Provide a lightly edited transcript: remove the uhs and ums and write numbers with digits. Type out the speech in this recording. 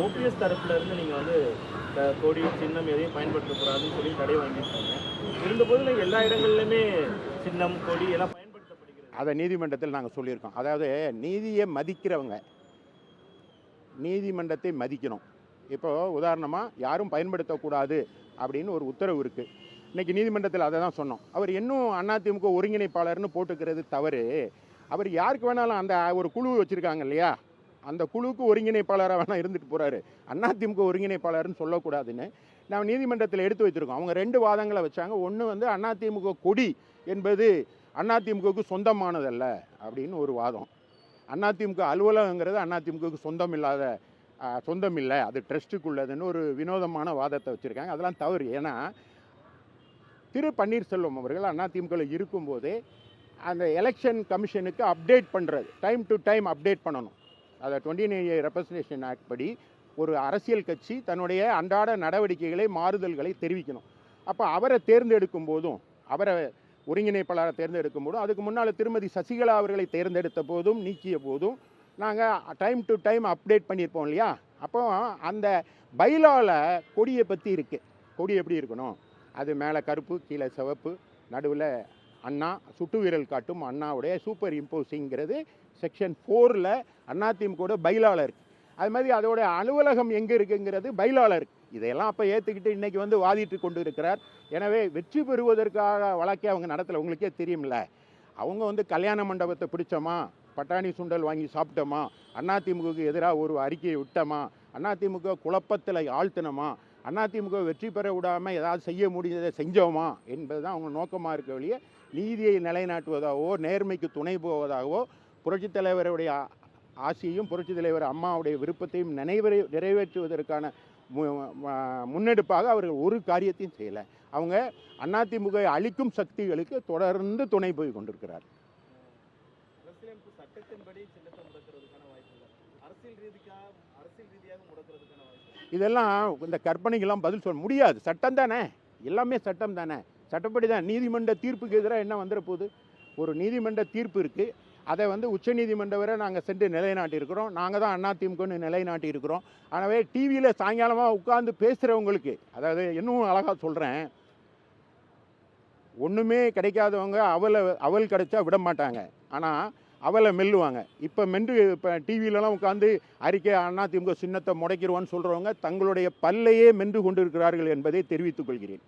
OPS தரப்புல இருந்து நீங்க வந்து கொடி சின்னம் எதையும் பயன்படுத்தக்கூடாதுன்னு சொல்லி தடை வாங்கியிருக்காங்க. இருந்தபோது எல்லா இடங்கள்லையுமே சின்னம் கொடி எல்லாம் பயன்படுத்தப்படுகிறது. அதை நீதிமன்றத்தில் நாங்கள் சொல்லியிருக்கோம். அதாவது நீதியை மதிக்கிறவங்க நீதிமன்றத்தை மதிக்கணும். இப்போ உதாரணமாக யாரும் பயன்படுத்தக்கூடாது அப்படின்னு ஒரு உத்தரவு இருக்குது. இன்றைக்கி நீதிமன்றத்தில் அதை தான் சொன்னோம். அவர் இன்னும் அதிமுக ஒருங்கிணைப்பாளர்னு போட்டுக்கிறது தவறு. அவர் யாருக்கு வேணாலும் அந்த ஒரு குழு வச்சுருக்காங்க இல்லையா, அந்த குழுவுக்கு ஒருங்கிணைப்பாளராக வேணால் இருந்துட்டு போகிறாரு. அதிமுக ஒருங்கிணைப்பாளர்னு சொல்லக்கூடாதுன்னு நான் நீதிமன்றத்தில் எடுத்து வச்சுருக்கோம். அவங்க 2 வாதங்களை வச்சாங்க. ஒன்று வந்து அதிமுக கொடி என்பது அதிமுகவுக்கு சொந்தமானதல்ல அப்படின்னு ஒரு வாதம். அதிமுக அலுவலகங்கிறது அதிமுகவுக்கு சொந்தம் இல்லை, அது ட்ரஸ்ட்டுக்குள்ளதுன்னு ஒரு வினோதமான வாதத்தை வச்சுருக்காங்க. அதெல்லாம் தவறு. ஏன்னா திரு பன்னீர்செல்வம் அவர்கள் அதிமுகவில் இருக்கும்போதே அந்த எலெக்ஷன் கமிஷனுக்கு அப்டேட் பண்ணுறது, டைம் டு டைம் அப்டேட் பண்ணணும். அதை 29A ரெப்ரசன்டேஷன் ஆக்ட் படி ஒரு அரசியல் கட்சி தன்னுடைய அன்றாட நடவடிக்கைகளை மாறுதல்களை தெரிவிக்கணும். அப்போ அவரை தேர்ந்தெடுக்கும் போதும், அவரை ஒருங்கிணைப்பாளரை தேர்ந்தெடுக்கும் போதும், அதுக்கு முன்னால் திருமதி சசிகலா அவர்களை தேர்ந்தெடுத்த போதும் நீக்கிய போதும் நாங்கள் டைம் டு டைம் அப்டேட் பண்ணியிருப்போம் இல்லையா. அப்போ அந்த பைலாவில் கொடியை பற்றி இருக்குது. கொடி எப்படி இருக்கணும், அது மேலே கருப்பு கீழே சிவப்பு நடுவில் அண்ணா சுட்டு விரல் காட்டும் அண்ணாவுடைய சூப்பர் இம்போசிங்கிறது செக்ஷன் 4ல் அதிமுக பைலாவில் இருக்குது. அது மாதிரி அதோடைய அலுவலகம் எங்கே இருக்குங்கிறது பைலாவில் இருக்குது. இதையெல்லாம் அப்போ ஏற்றுக்கிட்டு இன்றைக்கி வந்து வாதிட்டு கொண்டு இருக்கிறார். எனவே வெற்றி பெறுவதற்காக வழக்கே அவங்க நடத்தலை. உங்களுக்கே தெரியும்ல, அவங்க வந்து கல்யாண மண்டபத்தை பிடிச்சோமா, பட்டாணி சுண்டல் வாங்கி சாப்பிட்டோமா, அதிமுகவுக்கு எதிராக ஒரு அறிக்கையை விட்டோமா, அதிமுக குழப்பத்தில் ஆழ்த்தினோமா, அதிமுக வெற்றி பெற விடாமல் ஏதாவது செய்ய முடிஞ்சதை செஞ்சோமா என்பது தான் அவங்க நோக்கமாக இருக்க வழியே நீதியை நிலைநாட்டுவதாகவோ நேர்மைக்கு துணை போவதாகவோ புரட்சித் தலைவருடைய ஆசையும் புரட்சித் தலைவர் அம்மாவுடைய விருப்பத்தையும் நிறைவேற்றுவதற்கான முன்னெடுப்பாக அவர்கள் ஒரு காரியத்தையும் செய்யலை. அவங்க அதிமுக அழிக்கும் சக்திகளுக்கு தொடர்ந்து துணை போய் கொண்டிருக்கிறார். அரசியலமைப்பு சட்டத்தின்படி சின்னத்தை முடக்கிறதுக்கான வாய்ப்பு இல்லை, அரசியல் ரீதியாக முடக்கிறதுக்கான வாய்ப்பு. இதெல்லாம் இந்த கற்பனைக்கெல்லாம் பதில் சொல்ல முடியாது. சட்டம் தானே, எல்லாமே சட்டம் தானே, சட்டப்படி தான். நீதிமன்ற தீர்ப்புக்கு எதிராக என்ன வந்துட போகுது? ஒரு நீதிமன்ற தீர்ப்பு இருக்குது, அதை வந்து உச்சநீதிமன்றம் வரை நாங்கள் சென்று நிலைநாட்டியிருக்கிறோம். நாங்கள் தான் அதிமுகன்னு நிலைநாட்டியிருக்கிறோம். எனவே டிவியில் சாயங்காலமாக உட்காந்து பேசுகிறவங்களுக்கு, அதாவது இன்னும் அழகாக சொல்கிறேன், ஒன்றுமே கிடைக்காதவங்க அவல் கிடைச்சா விட மாட்டாங்க, ஆனால் அவலை மெல்லுவாங்க. இப்போ டிவியிலலாம் உட்காந்து அறிக்கை அதிமுக சின்னத்தை முடக்கிடுவான்னு சொல்கிறவங்க தங்களுடைய பல்லையே மென்று கொண்டிருக்கிறார்கள் என்பதை தெரிவித்துக் கொள்கிறேன்.